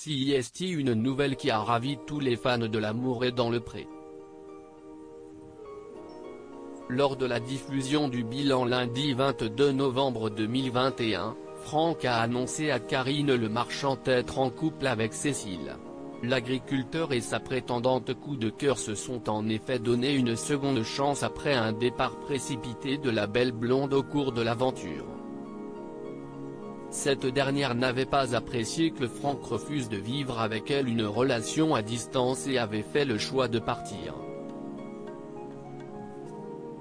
CIST, une nouvelle qui a ravi tous les fans de l'amour est dans le pré. Lors de la diffusion du bilan lundi 22 novembre 2021, Franck a annoncé à Karine Le Marchand être en couple avec Cécile. L'agriculteur et sa prétendante coup de cœur se sont en effet donné une seconde chance après un départ précipité de la belle blonde au cours de l'aventure. Cette dernière n'avait pas apprécié que Franck refuse de vivre avec elle une relation à distance et avait fait le choix de partir.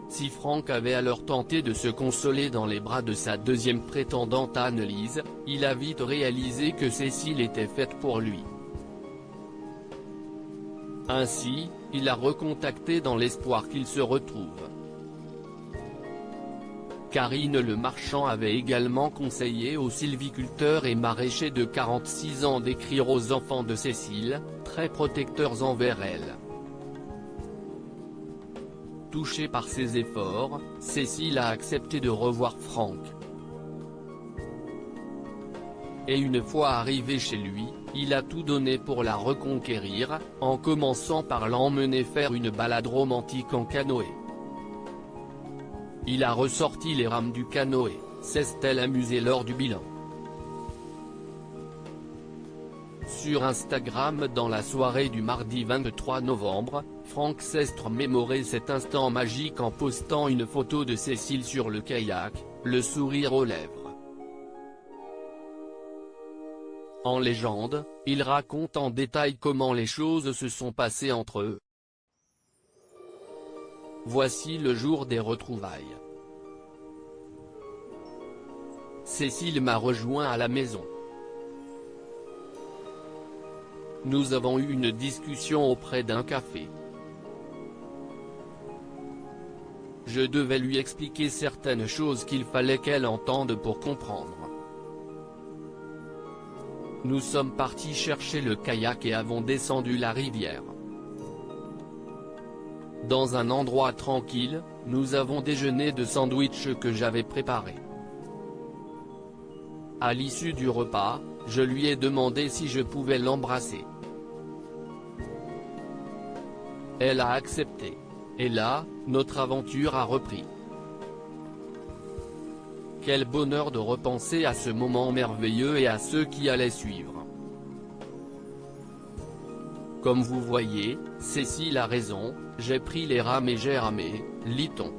Si Franck avait alors tenté de se consoler dans les bras de sa deuxième prétendante Annelise, il a vite réalisé que Cécile était faite pour lui. Ainsi, il a recontacté dans l'espoir qu'ils se retrouvent. Karine Le Marchand avait également conseillé aux sylviculteurs et maraîchers de 46 ans d'écrire aux enfants de Cécile, très protecteurs envers elle. Touchée par ses efforts, Cécile a accepté de revoir Franck. Et une fois arrivé chez lui, il a tout donné pour la reconquérir, en commençant par l'emmener faire une balade romantique en canoë. Il a ressorti les rames du canoë, s'est-elle amusée lors du bilan. Sur Instagram dans la soirée du mardi 23 novembre, Franck s'est remémoré cet instant magique en postant une photo de Cécile sur le kayak, le sourire aux lèvres. En légende, il raconte en détail comment les choses se sont passées entre eux. Voici le jour des retrouvailles. Cécile m'a rejoint à la maison. Nous avons eu une discussion auprès d'un café. Je devais lui expliquer certaines choses qu'il fallait qu'elle entende pour comprendre. Nous sommes partis chercher le kayak et avons descendu la rivière. Dans un endroit tranquille, nous avons déjeuné de sandwichs que j'avais préparés. À l'issue du repas, je lui ai demandé si je pouvais l'embrasser. Elle a accepté. Et là, notre aventure a repris. Quel bonheur de repenser à ce moment merveilleux et à ceux qui allaient suivre. Comme vous voyez, Cécile a raison, j'ai pris les rames et j'ai ramé, lit-on.